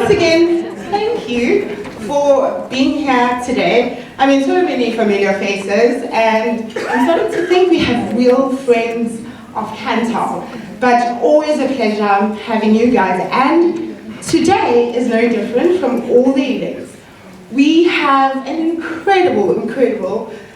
once again, thank you for being here today. I mean, so many familiar faces, and I'm starting to think we have real friends of Kantar. But always a pleasure having you guys. And today is no different from all the evenings. We have an incredible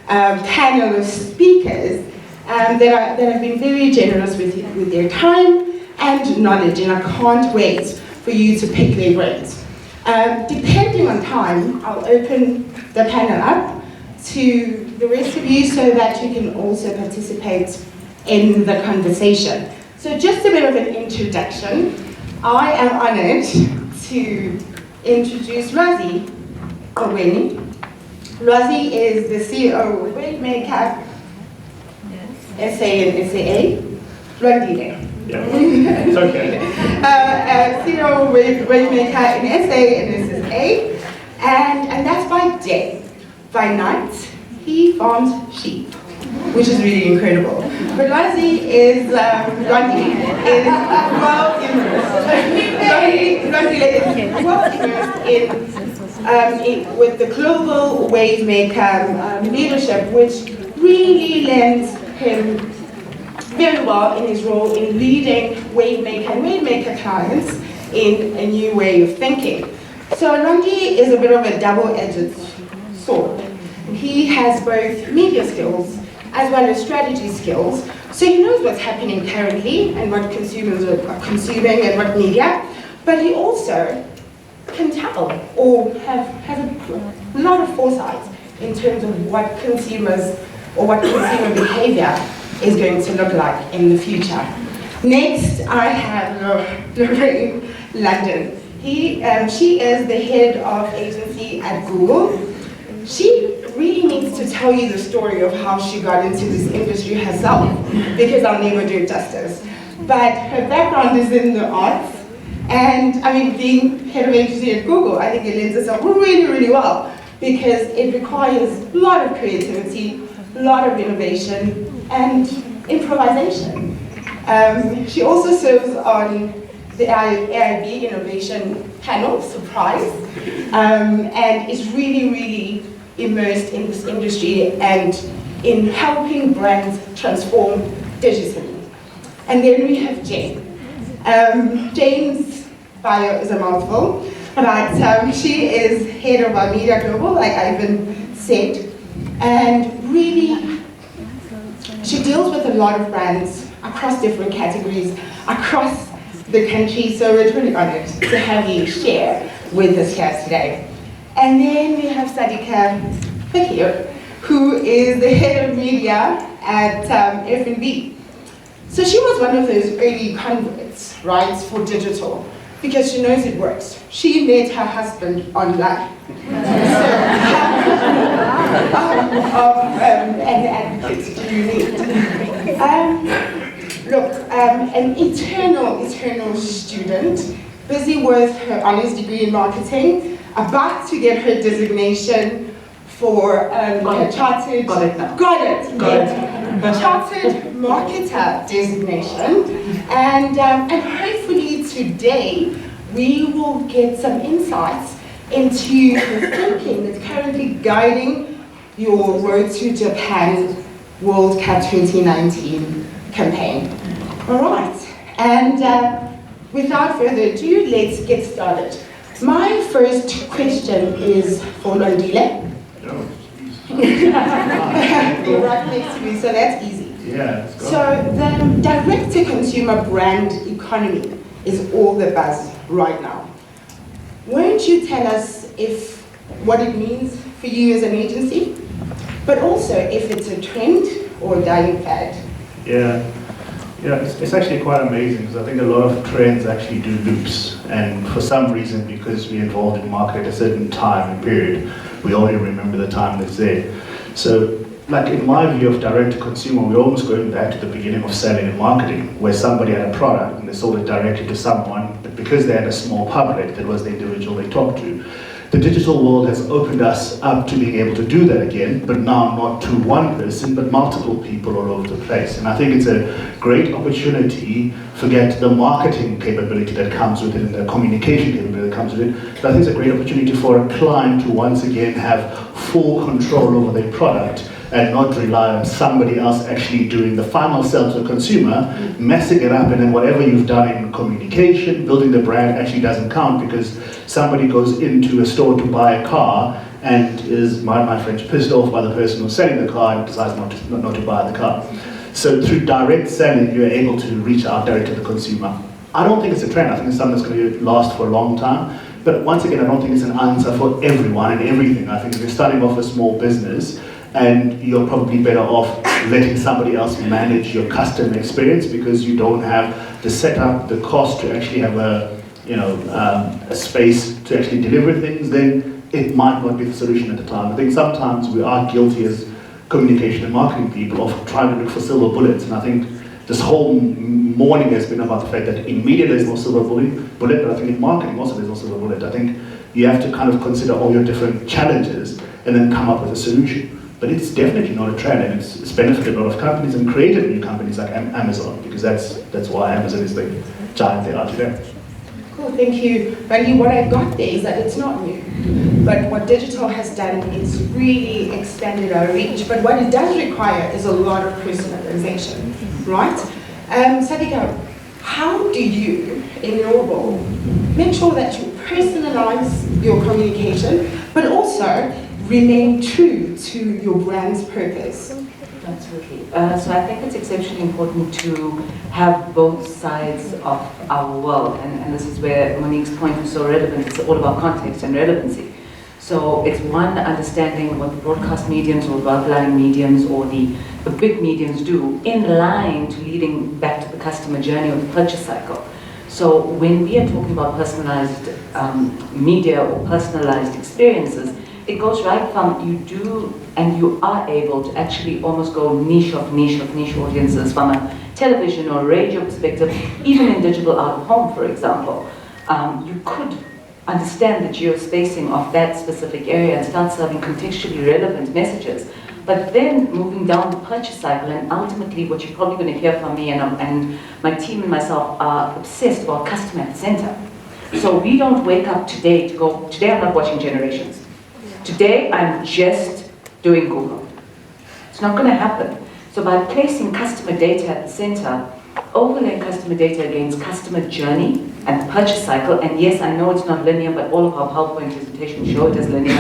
panel of speakers that have been very generous with their time and knowledge, and I can't wait for you to pick their brains. Depending on time, I'll open the panel up to the rest of you so that you can also participate in the conversation. So just a bit of an introduction. I am honored to introduce Lwandile Qokweni. Lwandile is the CEO of Wavemaker, SA and SAA. Lwandile. Yeah, it's okay. CEO of Wavemaker in SA and SSA, and that's by day. By night, he farms sheep, which is really incredible. But Lwandile is well immersed with the global Wavemaker leadership, which really lends him very well in his role in leading Wavemaker and Wavemaker clients in a new way of thinking. So Lwandile is a bit of a double-edged sword. He has both media skills as well as strategy skills, so he knows what's happening currently and what consumers are consuming and what media, but he also can tell or has a lot of foresight in terms of what consumers or what consumer behavior is going to look like in the future. Next, I have Lorraine Landon. She is the head of agency at Google. She really needs to tell you the story of how she got into this industry herself, because I'll never do it justice. But her background is in the arts, and I mean, being head of agency at Google, I think it lends itself really well, because it requires a lot of creativity, a lot of innovation, and improvisation. She also serves on the AIB Innovation Panel, surprise, and is really immersed in this industry and in helping brands transform digitally. And then we have Jane. Jane's bio is a mouthful, but she is head of our media global, like Ivan said, and really she deals with a lot of brands across different categories, across the country, so we're really honored to have you share with us here today. And then we have Sadika Fakir, who is the head of media at F&B. So she was one of those early converts, right, for digital, because she knows it works. She met her husband online. And kids do you need? Look, an eternal student, busy with her honors degree in marketing, about to get her designation for chartered marketer designation, and hopefully today we will get some insights into the thinking that's currently guiding your Road to Japan World Cup 2019 campaign. All right, and without further ado, let's get started. My first question is for Lwandile. You're right next to me, so that's easy. Yeah, let's go. So the direct-to-consumer brand economy is all the buzz right now. Won't you tell us what it means for you as an agency, but also if it's a trend or a dying fad? Yeah, it's actually quite amazing, because I think a lot of trends actually do loops, and for some reason, because we're involved in market at a certain time and period, we only remember the time that's there. So, like in my view of direct to consumer, we're almost going back to the beginning of selling and marketing, where somebody had a product and they sold it directly to someone, but because they had a small public, that was the individual they talked to. The digital world has opened us up to being able to do that again, but now not to one person, but multiple people all over the place. And I think it's a great opportunity, forget the marketing capability that comes with it and the communication capability that comes with it. But I think it's a great opportunity for a client to once again have full control over their product and not rely on somebody else actually doing the final sell to the consumer, messing it up, and then whatever you've done in communication, building the brand actually doesn't count because somebody goes into a store to buy a car and is, my French, pissed off by the person who's selling the car and decides not to buy the car. So through direct selling, you're able to reach out direct to the consumer. I don't think it's a trend. I think it's something that's going to last for a long time. But once again, I don't think it's an answer for everyone and everything. I think if you're starting off a small business, and you're probably better off letting somebody else manage your customer experience because you don't have the setup, the cost to actually have a space to actually deliver things, then it might not be the solution at the time. I think sometimes we are guilty as communication and marketing people of trying to look for silver bullets, and I think this whole morning has been about the fact that in media there's no silver bullet, but I think in marketing also there's no silver bullet. I think you have to kind of consider all your different challenges and then come up with a solution. But it's definitely not a trend, and it's benefited a lot of companies and created new companies like Amazon, because that's why Amazon is the giant they are today. Cool, thank you. Randy, what I got there is that it's not new, but what digital has done is really expanded our reach, but what it does require is a lot of personalization, right? Sadika, how do you, in your role, make sure that you personalize your communication, but also remain true to your brand's purpose? Absolutely. So I think it's exceptionally important to have both sides of our world, and this is where Monique's point was so relevant. It's all about context and relevancy. So it's one, understanding what the broadcast mediums or the outlying mediums or the big mediums do in line to leading back to the customer journey or the purchase cycle. So when we are talking about personalized media or personalized experiences, it goes right from you do and you are able to actually almost go niche of niche audiences from a television or radio perspective, even in digital out of home, for example. You could understand the geospacing of that specific area and start serving contextually relevant messages. But then moving down the purchase cycle, and ultimately what you're probably going to hear from me and my team and myself are obsessed about customer at the center. So we don't wake up today to go, today I'm not watching Generations. Today, I'm just doing Google. It's not going to happen. So by placing customer data at the center, overlaying customer data against customer journey and the purchase cycle, and yes, I know it's not linear, but all of our PowerPoint presentations show it as linear.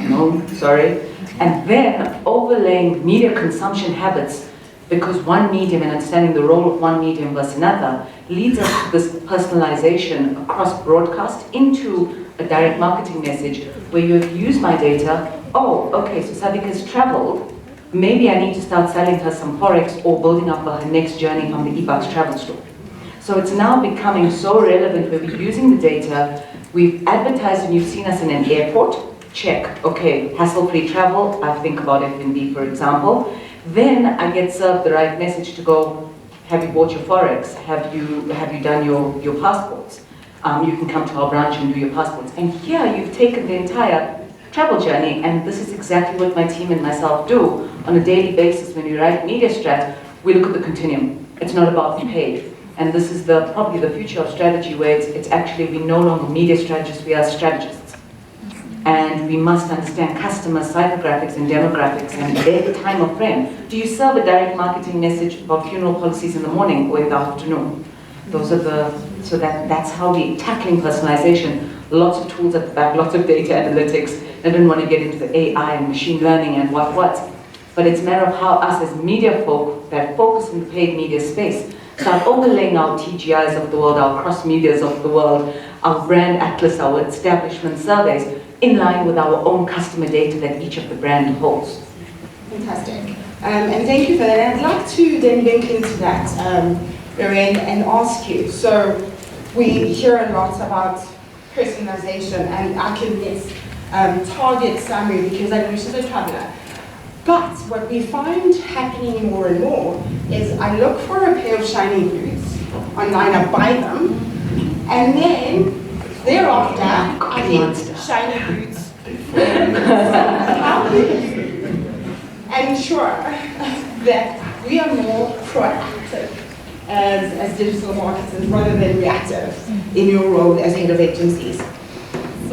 No, sorry. And then overlaying media consumption habits, because one medium and understanding the role of one medium versus another leads us to this personalization across broadcast into a direct marketing message where you've used my data. Oh, okay, so Sadika's traveled. Maybe I need to start selling her some Forex or building up her next journey from the eBucks travel store. So it's now becoming so relevant where we're using the data. We've advertised and you've seen us in an airport. Check. Okay, hassle-free travel. I think about F&B, for example. Then I get served the right message to go, have you bought your Forex? Have you done your passports? You can come to our branch and do your passports. And here you've taken the entire travel journey, and this is exactly what my team and myself do on a daily basis. When we write media strat, we look at the continuum. It's not about the paid. And this is probably the future of strategy, where it's actually, we no longer media strategists, we are strategists. And we must understand customer psychographics and demographics and their time of frame. Do you serve a direct marketing message about funeral policies in the morning or in the afternoon? Those are so that's how we're tackling personalization. Lots of tools at the back, lots of data analytics. I didn't want to get into the AI and machine learning and what. But it's a matter of how us as media folk that focus in the paid media space start overlaying our TGIs of the world, our cross medias of the world, our brand atlas, our establishment surveys, in line with our own customer data that each of the brand holds. Fantastic. And thank you for that. And I'd like to then link into that, Lorraine, and ask you. So we hear a lot about personalization, and I can target Samu because I know she's a traveler. But what we find happening more and more is I look for a pair of shiny boots online, I buy them, and then thereafter I get shiny boots. How do you ensure that we are more proactive as digital marketers rather than reactive in your role as head of agencies?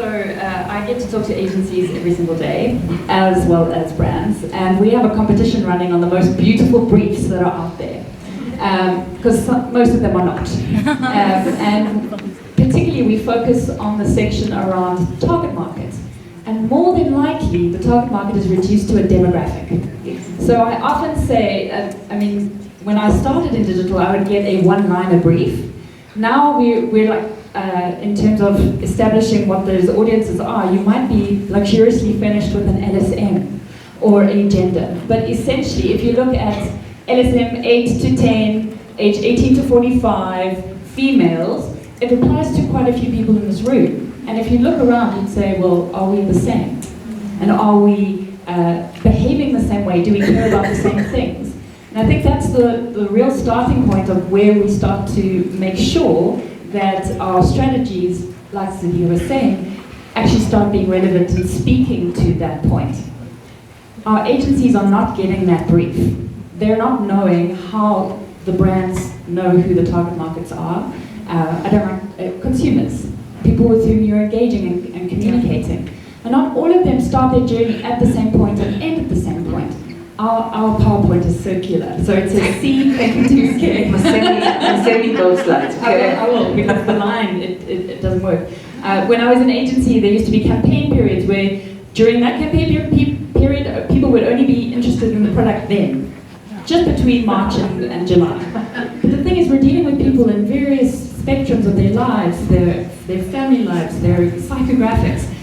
So I get to talk to agencies every single day, as well as brands, and we have a competition running on the most beautiful briefs that are out there, because most of them are not. And particularly we focus on the section around target market, and more than likely the target market is reduced to a demographic. So I often say, when I started in digital, I would get a one-liner brief. Now we're like, in terms of establishing what those audiences are, you might be luxuriously finished with an LSM or a gender. But essentially, if you look at LSM 8 to 10, age 18 to 45, females, it applies to quite a few people in this room. And if you look around, you'd say, well, are we the same? And are we behaving the same way? Do we care about the same things? And I think that's the real starting point of where we start to make sure that our strategies, like Sadika was saying, actually start being relevant and speaking to that point. Our agencies are not getting that brief. They're not knowing how the brands know who the target markets are. Consumers, people with whom you're engaging and communicating. And not all of them start their journey at the same point and end at the same point. Our PowerPoint is circular, so it says C, K2K. Send me those slides, okay? I will, because the line, it doesn't work. When I was in agency, there used to be campaign periods where during that campaign period, people would only be interested in the product then, just between March and July. But the thing is, we're dealing with people in various spectrums of their lives, their family lives, their psychographics.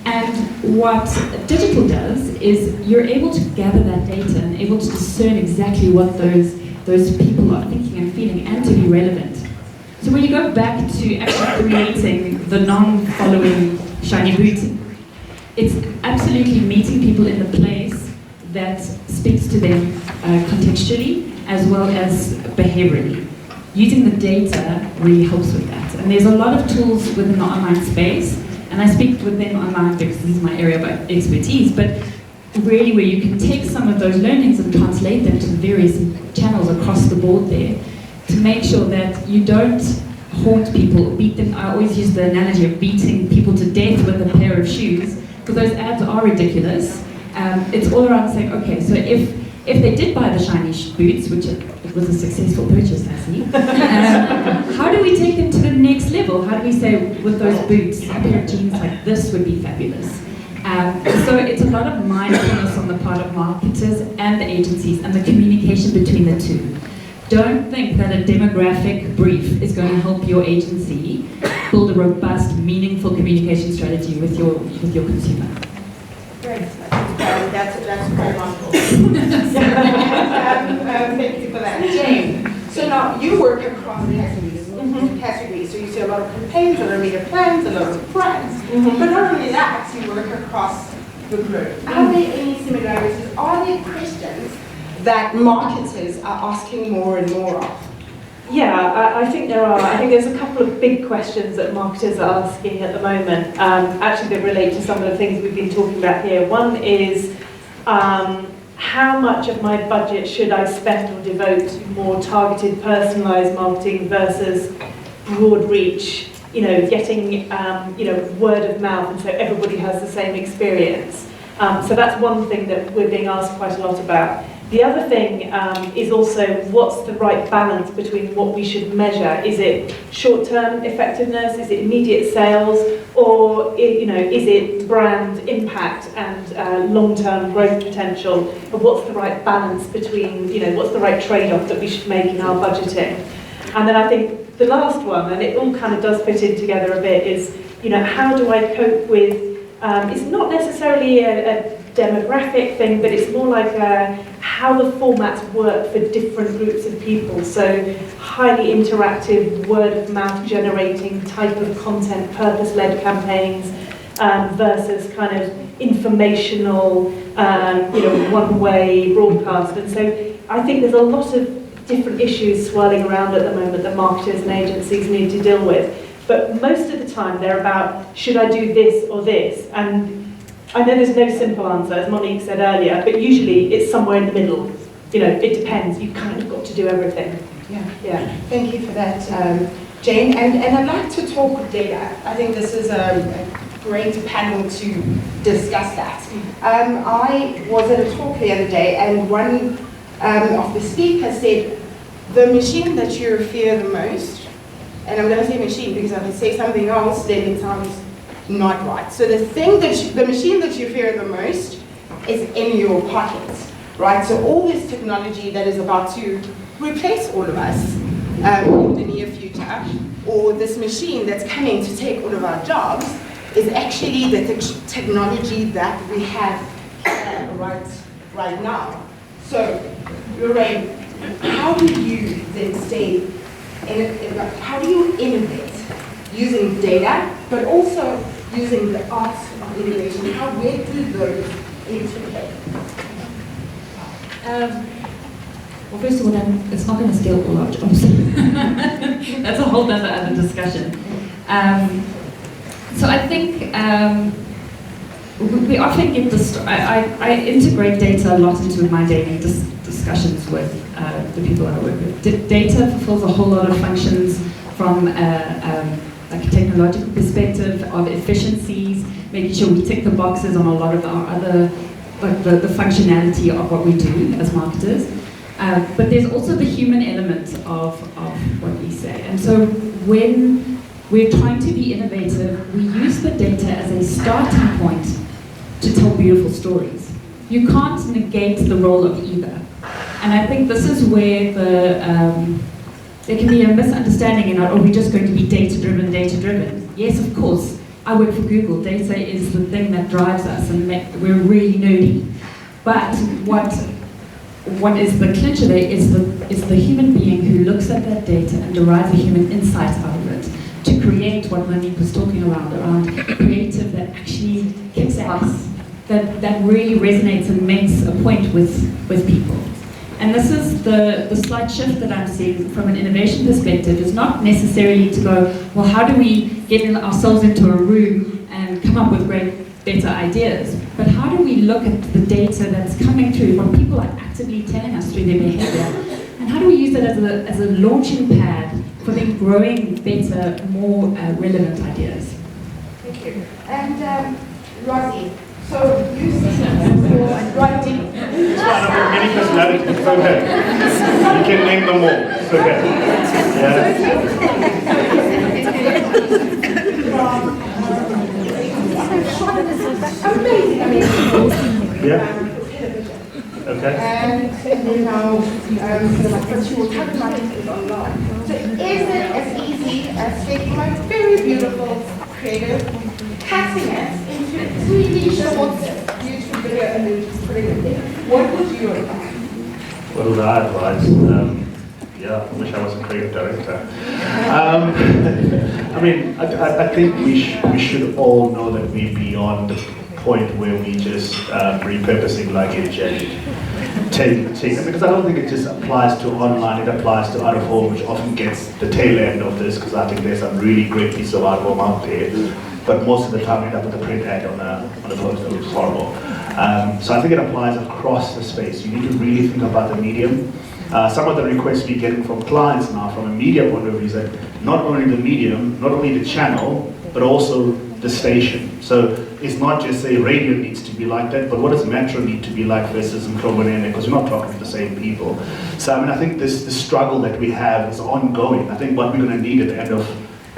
And what digital does is you're able to gather that data and able to discern exactly what those people are thinking and feeling, and to be relevant. So when you go back to actually creating the non-following shiny booty, it's absolutely meeting people in the place that speaks to them contextually as well as behaviorally. Using the data really helps with that. And there's a lot of tools within the online space, and I speak within online because this is my area of expertise, but really where you can take some of those learnings and translate them to the various channels across the board there to make sure that you don't haunt people, beat them. I always use the analogy of beating people to death with a pair of shoes, because those ads are ridiculous. It's all around saying, okay, so if they did buy the shiny boots, which it was a successful purchase, I see, how do we take them to the next level? How do we say, with those boots, a pair of jeans like this would be fabulous? So it's a lot of mindfulness on the part of marketers and the agencies and the communication between the two. Don't think that a demographic brief is going to help your agency build a robust, meaningful communication strategy with your consumer. Great. That's very wonderful. Thank you for that. Jane, so now you work across categories. So you see a lot of campaigns, a lot of media plans, a lot of brands. But not only that, you work across the group. Are there any similarities? Are there questions that marketers are asking more and more of? Yeah, I think there are. I think there's a couple of big questions that marketers are asking at the moment, actually that relate to some of the things we've been talking about here. One is, how much of my budget should I spend or devote to more targeted, personalized marketing versus broad reach, getting, word of mouth, and so everybody has the same experience. So that's one thing that we're being asked quite a lot about. The other thing is also, what's the right balance between what we should measure? Is it short-term effectiveness? Is it immediate sales? Or is it brand impact and long-term growth potential? And what's the right balance between, what's the right trade-off that we should make in our budgeting? And then I think the last one, and it all kind of does fit in together a bit, is, how do I cope with, it's not necessarily a demographic thing, but it's more like how the formats work for different groups of people. So highly interactive, word of mouth generating type of content, purpose-led campaigns versus kind of informational, one-way broadcast. And so I think there's a lot of different issues swirling around at the moment that marketers and agencies need to deal with. But most of the time they're about, should I do this or this? And I know there's no simple answer, as Monique said earlier, but usually it's somewhere in the middle. It depends. You've kind of got to do everything. Yeah. Thank you for that, Jane. And I'd like to talk data. I think this is a great panel to discuss that. I was at a talk the other day, and one of the speakers said, the machine that you fear the most, and I'm going to say machine because if I say something else, then it sounds not right. So the machine that you fear the most is in your pockets, right? So all this technology that is about to replace all of us in the near future, or this machine that's coming to take all of our jobs, is actually the technology that we have right now. So, Lorraine, how do you then how do you innovate using data, but also using the art of innovation? Where do those interplay? Well, first of all, it's not going to steal all our jobs. That's a whole other discussion. So I think we often get this. I integrate data a lot into my daily discussions with the people I work with. Data fulfills a whole lot of functions from like a technological perspective of efficiencies, making sure we tick the boxes on a lot of our other, like the functionality of what we do as marketers. But there's also the human element of what we say. And so when we're trying to be innovative, we use the data as a starting point to tell beautiful stories. You can't negate the role of either. And I think this is where there can be a misunderstanding in, are we just going to be data-driven? Yes, of course. I work for Google. Data is the thing that drives us, and we're really nerdy. But what is the clincher there is the human being who looks at that data and derives a human insight out of it to create what Monique was talking around creative that actually kicks ass, that really resonates and makes a point with people. And this is the slight shift that I'm seeing from an innovation perspective. Is not necessarily to go, well, how do we get ourselves into a room and come up with better ideas? But how do we look at the data that's coming through, what people are actively telling us through their behavior, and how do we use it as a launching pad for them growing better, more relevant ideas? Thank you. And Rosie, so you see your writing. It's fine, I've got many personalities, it's okay. You can name them all, it's okay. Yeah. Amazing. Yeah. Okay. And now, but you were talking about it online. So is it as easy as taking my very beautiful, creative, cutting it into 3D shorts, YouTube video, and then just putting it there? What would you advise? What would I advise? Yeah, I wish I was a creative director. I mean, I think we should all know that we're beyond the point where we just repurposing luggage and taking, because I don't think it just applies to online, it applies to out of home, which often gets the tail end of this, because I think there's some really great pieces of out of home out there, but most of the time we end up with a print ad on a poster, which is horrible. So I think it applies across the space. You need to really think about the medium. Some of the requests we're getting from clients now, from a media point of view, is that not only the medium, not only the channel, but also the station. So it's not just say radio needs to be like that, but what does Metro need to be like versus Mhlongo, because we're not talking to the same people. So I mean, I think this struggle that we have is ongoing. I think what we're going to need at the end of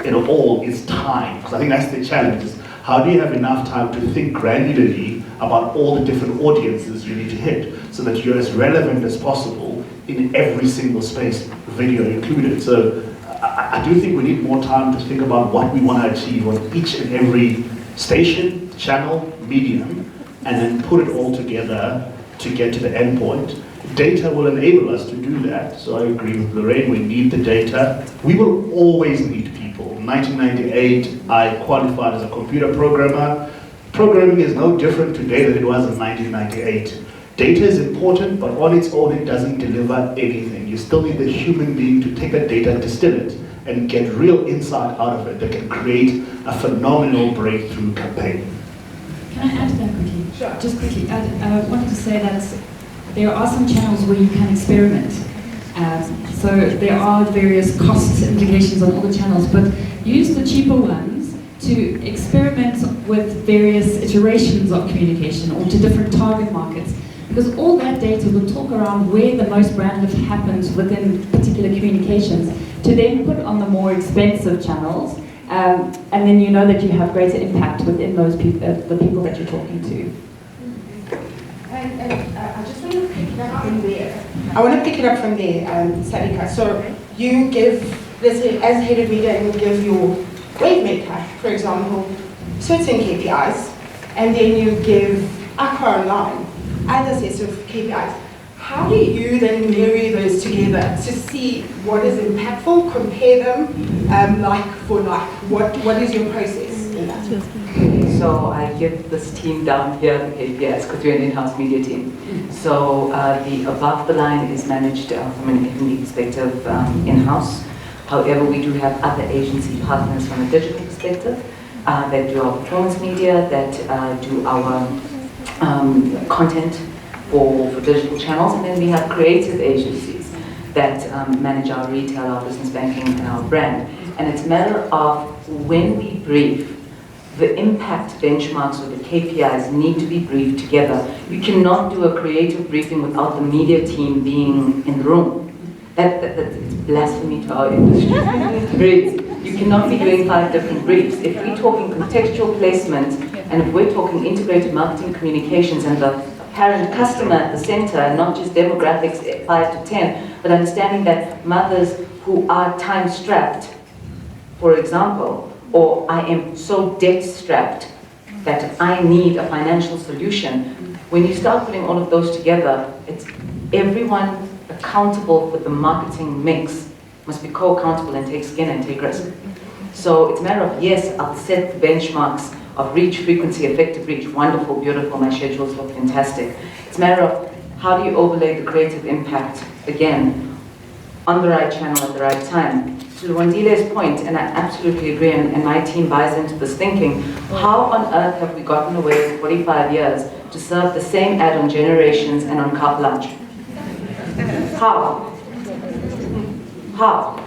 it all is time, because I think that's the challenge. Is how do you have enough time to think granularly about all the different audiences you need to hit, so that you're as relevant as possible in every single space, video included. So I do think we need more time to think about what we want to achieve on each and every station, channel, medium, and then put it all together to get to the end point. Data will enable us to do that, so I agree with Lorraine, we need the data. We will always need people. In 1998, I qualified as a computer programmer. Programming is no different today than it was in 1998. Data is important, but on its own it doesn't deliver anything. You still need the human being to take that data, distill it, and get real insight out of it that can create a phenomenal breakthrough campaign. Can I add to that quickly? Sure. Just quickly, I wanted to say that there are some channels where you can experiment. So there are various cost implications on all the channels, but use the cheaper ones to to experiment with various iterations of communication or to different target markets. Because all that data will talk around where the most brand lift happens within particular communications to then put on the more expensive channels, and then you know that you have greater impact within those people, the people that you're talking to. And I just want to pick it up from there. I want to pick it up from there, Sadika. So you give, let's say, as head of media, you give your Wavemaker, for example, certain KPIs, and then you give Aqua Online other sets of KPIs. How do you then marry those together to see what is impactful, compare them like for like? What is your process in that? So I give this team down here the KPIs because we're an in-house media team. So the above the line is managed from an F&D perspective in-house. However, we do have other agency partners from a digital perspective that do our performance media, that do our content for digital channels, and then we have creative agencies that manage our retail, our business banking, and our brand. And it's a matter of when we brief, the impact benchmarks or the KPIs need to be briefed together. You cannot do a creative briefing without the media team being in the room. That's blasphemy to our industry. You cannot be doing 5 different briefs. If we're talking contextual placement, and if we're talking integrated marketing communications and the parent customer at the center, not just demographics 5 to 10, but understanding that mothers who are time-strapped, for example, or I am so debt-strapped that I need a financial solution. When you start putting all of those together, it's everyone accountable for the marketing mix must be co-accountable and take skin and take risk. So it's a matter of, yes, I'll set the benchmarks of reach, frequency, effective reach, wonderful, beautiful, my schedules look fantastic. It's a matter of how do you overlay the creative impact, again, on the right channel at the right time. To Lwandile's point, and I absolutely agree, and my team buys into this thinking, how on earth have we gotten away for 45 years to serve the same ad on Generations and on Carp Lunch? How? How?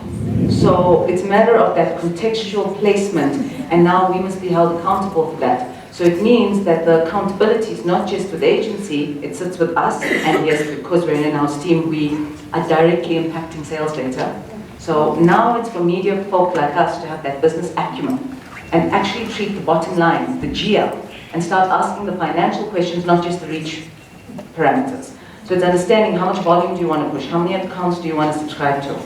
So it's a matter of that contextual placement, and now we must be held accountable for that. So it means that the accountability is not just with agency, it sits with us, and yes, because we're an in-house team, we are directly impacting sales data. So now it's for media folk like us to have that business acumen and actually treat the bottom line, the GL, and start asking the financial questions, not just the reach parameters. So it's understanding how much volume do you want to push, how many accounts do you want to subscribe to.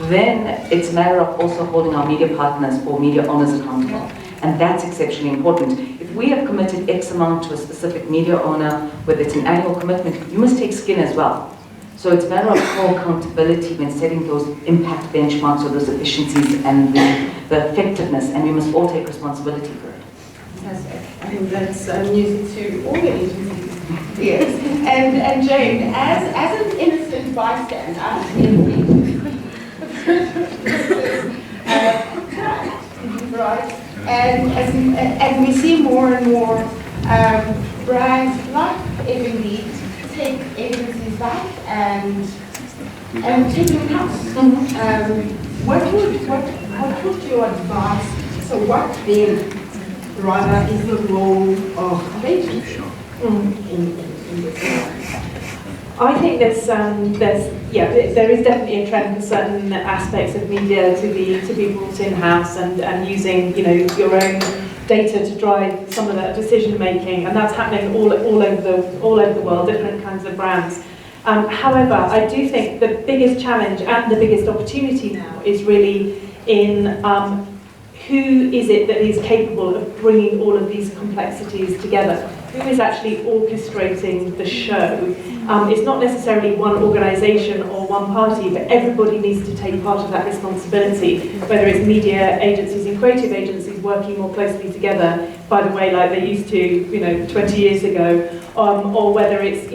Then it's a matter of also holding our media partners or media owners accountable. And that's exceptionally important. If we have committed X amount to a specific media owner, whether it's an annual commitment, you must take skin as well. So it's a matter of co-accountability when setting those impact benchmarks or those efficiencies and the effectiveness, and we must all take responsibility for it. I think that's music to all the agencies. Yes. And Jane, as an innocent bystander, right? And we see more and more brands like F&D take agencies back and take them in-house. What would you advise? So what then rather is the role of agency in this area? I think there is definitely a trend for certain aspects of media to be brought in-house and using your own data to drive some of that decision making, and that's happening all over the world, different kinds of brands. However, I do think the biggest challenge and the biggest opportunity now is really in who is it that is capable of bringing all of these complexities together? Who is actually orchestrating the show? It's not necessarily one organisation or one party, but everybody needs to take part of that responsibility, whether it's media agencies and creative agencies working more closely together, by the way, like they used to 20 years ago, or whether it's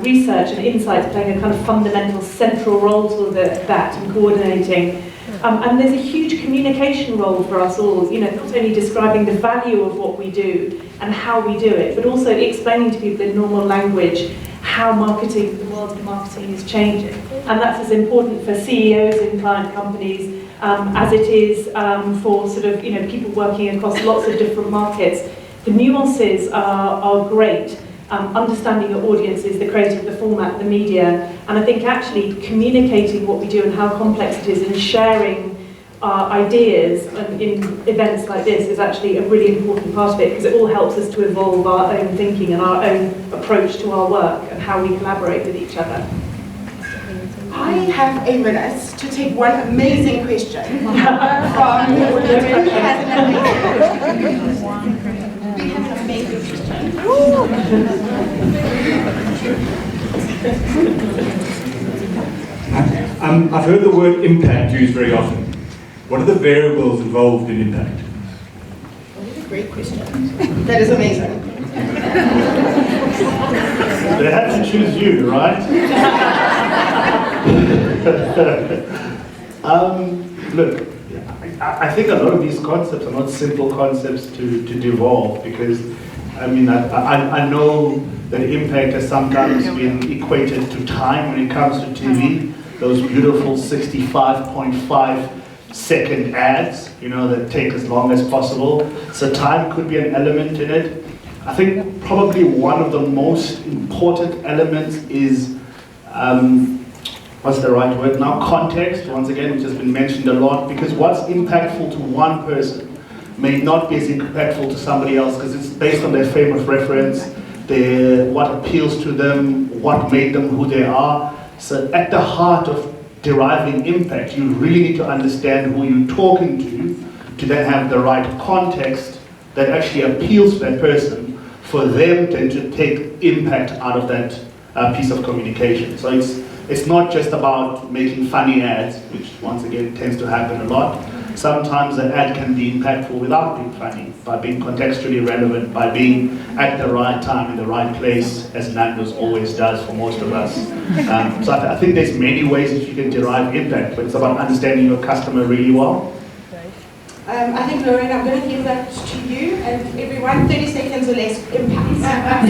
research and insights playing a kind of fundamental central role to that and coordinating. And there's a huge communication role for us all, not only describing the value of what we do and how we do it, but also explaining to people in normal language how the world of marketing is changing. And that's as important for CEOs in client companies as it is for sort of, people working across lots of different markets. The nuances are great. Understanding your audiences, the creative, the format, the media, and I think actually communicating what we do and how complex it is and sharing ideas in events like this is actually a really important part of it, because it all helps us to evolve our own thinking and our own approach to our work and how we collaborate with each other. I have a minute to take one amazing question from the audience. Who has an amazing question? We have an amazing question. I've heard the word impact used very often. What are the variables involved in impact? That is a great question. That is amazing. They had to choose you, right? Look, I think a lot of these concepts are not simple concepts to devolve, because I know that impact has sometimes been equated to time when it comes to TV. Those beautiful 65.5-second ads, that take as long as possible. So time could be an element in it. I think probably one of the most important elements is, what's the right word now? Context, once again, which has been mentioned a lot, because what's impactful to one person may not be as impactful to somebody else, because it's based on their frame of reference, what appeals to them, what made them who they are. So at the heart of deriving impact, you really need to understand who you're talking to then have the right context that actually appeals to that person, for them then to take impact out of that piece of communication. So it's not just about making funny ads, which once again tends to happen a lot. Sometimes an ad can be impactful without being funny, by being contextually relevant, by being at the right time in the right place, as Nando's always does for most of us. So I think there's many ways that you can derive impact, but it's about understanding your customer really well. I think, Lorraine, I'm going to give that to you, and everyone, 30 seconds or less impact.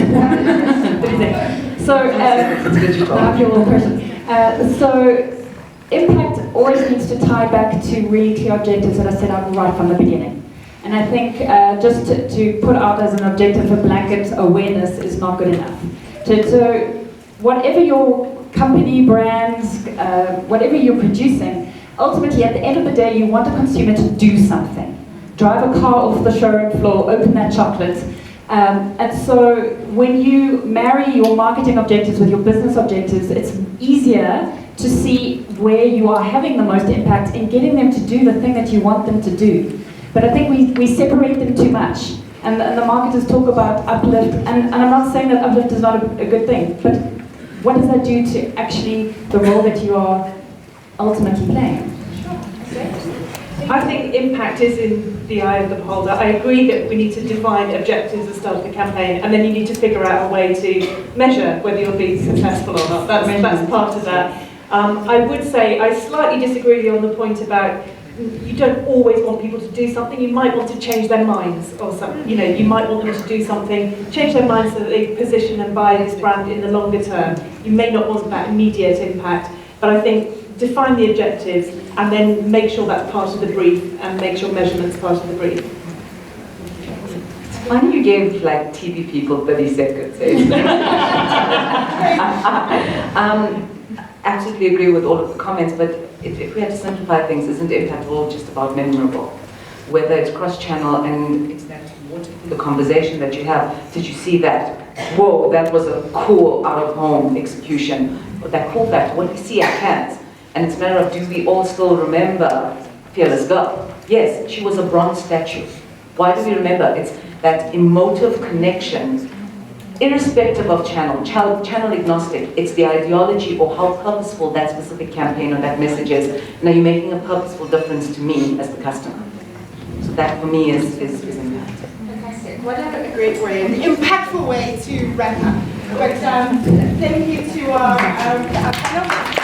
So, now your question. So, impact always needs to tie back to really clear objectives that are set out right from the beginning. And I think just to put out as an objective a blanket awareness is not good enough. So whatever your company, brands, whatever you're producing, ultimately at the end of the day you want a consumer to do something. Drive a car off the showroom floor, open that chocolate. And so when you marry your marketing objectives with your business objectives, it's easier to see where you are having the most impact in getting them to do the thing that you want them to do. But I think we separate them too much. And the marketers talk about uplift, and I'm not saying that uplift is not a good thing, but what does that do to actually the role that you are ultimately playing? I think impact is in the eye of the beholder. I agree that we need to define objectives at the start of the campaign, and then you need to figure out a way to measure whether you're being successful or not. That's part of that. I would say I slightly disagree with you on the point about you don't always want people to do something. You might want to change their minds or something. You might want them to do something, change their minds so that they position and buy this brand in the longer term. You may not want that immediate impact, but I think define the objectives and then make sure that's part of the brief and make sure measurement's part of the brief. Why don't you give like TV people 30 seconds? Absolutely agree with all of the comments, but if we had to simplify things, isn't impact all just about memorable? Whether it's cross-channel and it's that the conversation that you have, did you see that? Whoa, that was a cool out-of-home execution. Or that cool fact, what we see our cans. And it's a matter of, do we all still remember Fearless Girl? Yes, she was a bronze statue. Why do we remember? It's that emotive connection, irrespective of channel agnostic. It's the ideology or how purposeful that specific campaign or that message is. And are you making a purposeful difference to me as the customer? So that for me is impact. Fantastic. What a great way, an impactful way to wrap up. But thank you to our panel.